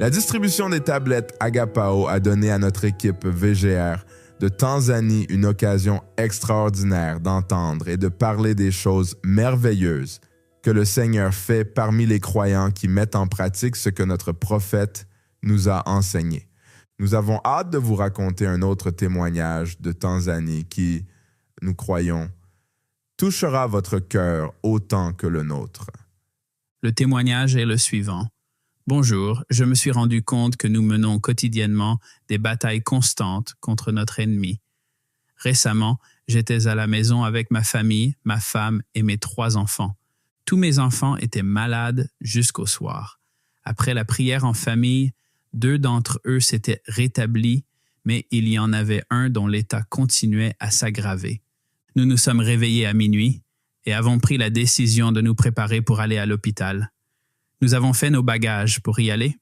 La distribution des tablettes Agapao a donné à notre équipe VGR de Tanzanie une occasion extraordinaire d'entendre et de parler des choses merveilleuses que le Seigneur fait parmi les croyants qui mettent en pratique ce que notre prophète nous a enseigné. Nous avons hâte de vous raconter un autre témoignage de Tanzanie qui, nous croyons, touchera votre cœur autant que le nôtre. Le témoignage est le suivant. Bonjour, je me suis rendu compte que nous menons quotidiennement des batailles constantes contre notre ennemi. Récemment, j'étais à la maison avec ma famille, ma femme et mes 3 enfants. Tous mes enfants étaient malades jusqu'au soir. Après la prière en famille, 2 d'entre eux s'étaient rétablis, mais il y en avait un dont l'état continuait à s'aggraver. Nous nous sommes réveillés à minuit et avons pris la décision de nous préparer pour aller à l'hôpital. Nous avons fait nos bagages pour y aller.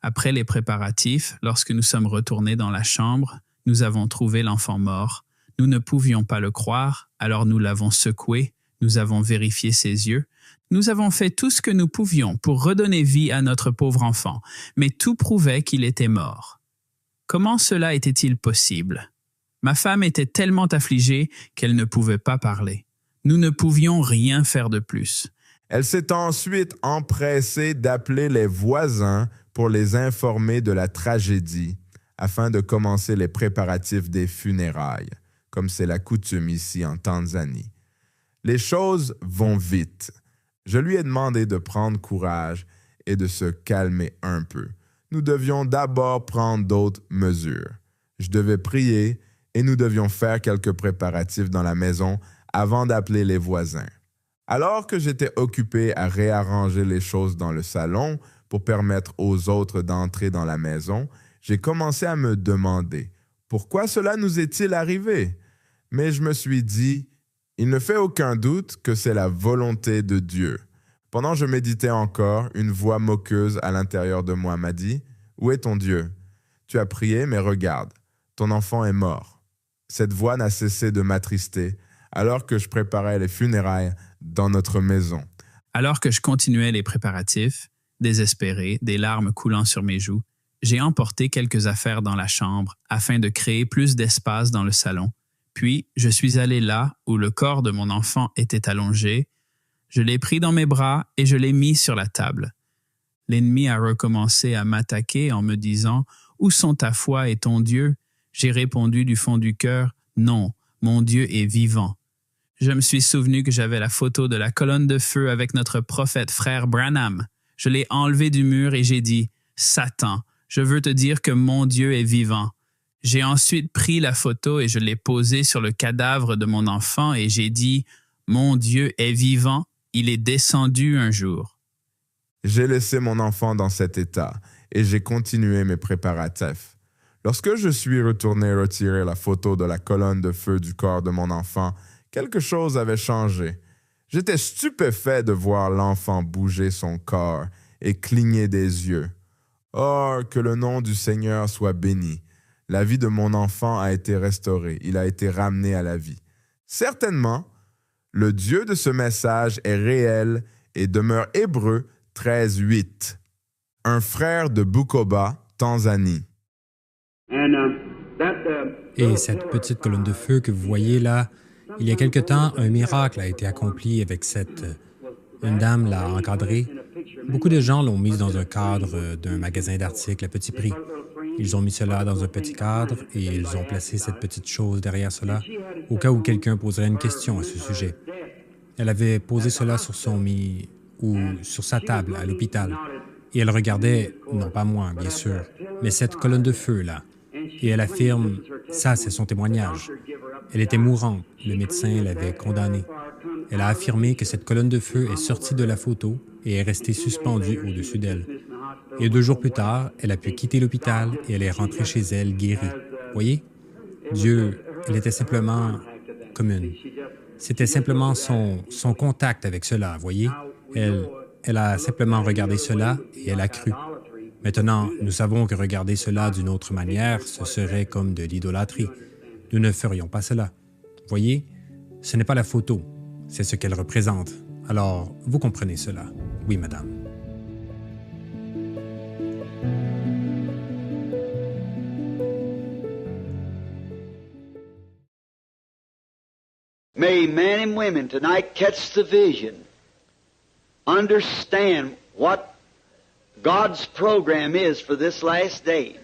Après les préparatifs, lorsque nous sommes retournés dans la chambre, nous avons trouvé l'enfant mort. Nous ne pouvions pas le croire, alors nous l'avons secoué, nous avons vérifié ses yeux. Nous avons fait tout ce que nous pouvions pour redonner vie à notre pauvre enfant, mais tout prouvait qu'il était mort. Comment cela était-il possible? Ma femme était tellement affligée qu'elle ne pouvait pas parler. Nous ne pouvions rien faire de plus. Elle s'est ensuite empressée d'appeler les voisins pour les informer de la tragédie afin de commencer les préparatifs des funérailles, comme c'est la coutume ici en Tanzanie. Les choses vont vite. Je lui ai demandé de prendre courage et de se calmer un peu. Nous devions d'abord prendre d'autres mesures. Je devais prier et nous devions faire quelques préparatifs dans la maison avant d'appeler les voisins. Alors que j'étais occupé à réarranger les choses dans le salon pour permettre aux autres d'entrer dans la maison, j'ai commencé à me demander pourquoi cela nous est-il arrivé? Mais je me suis dit, il ne fait aucun doute que c'est la volonté de Dieu. Pendant que je méditais encore, une voix moqueuse à l'intérieur de moi m'a dit, « Où est ton Dieu? Tu as prié, mais regarde, ton enfant est mort. » Cette voix n'a cessé de m'attrister alors que je préparais les funérailles dans notre maison. Alors que je continuais les préparatifs, désespéré, des larmes coulant sur mes joues, j'ai emporté quelques affaires dans la chambre afin de créer plus d'espace dans le salon. Puis, je suis allé là où le corps de mon enfant était allongé. Je l'ai pris dans mes bras et je l'ai mis sur la table. L'ennemi a recommencé à m'attaquer en me disant « Où sont ta foi et ton Dieu ?» J'ai répondu du fond du cœur « Non, mon Dieu est vivant. » Je me suis souvenu que j'avais la photo de la colonne de feu avec notre prophète frère Branham. Je l'ai enlevé du mur et j'ai dit « Satan, je veux te dire que mon Dieu est vivant. » J'ai ensuite pris la photo et je l'ai posée sur le cadavre de mon enfant et j'ai dit « Mon Dieu est vivant, il est descendu un jour. » J'ai laissé mon enfant dans cet état et j'ai continué mes préparatifs. Lorsque je suis retourné retirer la photo de la colonne de feu du corps de mon enfant, quelque chose avait changé. J'étais stupéfait de voir l'enfant bouger son corps et cligner des yeux. Oh, que le nom du Seigneur soit béni. La vie de mon enfant a été restaurée. Il a été ramené à la vie. Certainement, le Dieu de ce message est réel et demeure Hébreux 13:8. Un frère de Bukoba, Tanzanie. Et cette petite colonne de feu que vous voyez là, il y a quelque temps, un miracle a été accompli avec cette... Une dame l'a encadrée. Beaucoup de gens l'ont mise dans un cadre d'un magasin d'articles à petit prix. Ils ont mis cela dans un petit cadre et ils ont placé cette petite chose derrière cela au cas où quelqu'un poserait une question à ce sujet. Elle avait posé cela sur son lit ou sur sa table à l'hôpital. Et elle regardait, non pas moi, bien sûr, mais cette colonne de feu là. Et elle affirme, ça c'est son témoignage. Elle était mourante, le médecin l'avait condamnée. Elle a affirmé que cette colonne de feu est sortie de la photo et est restée suspendue au-dessus d'elle. Et 2 jours plus tard, elle a pu quitter l'hôpital et elle est rentrée chez elle guérie. Voyez? Dieu, elle était simplement commune. C'était simplement son contact avec cela, voyez? Elle a simplement regardé cela et elle a cru. Maintenant, nous savons que regarder cela d'une autre manière, ce serait comme de l'idolâtrie. Nous ne ferions pas cela. Voyez, ce n'est pas la photo, c'est ce qu'elle représente. Alors, vous comprenez cela. Oui, madame. May men and women tonight catch the vision, understand what God's program is for this last day.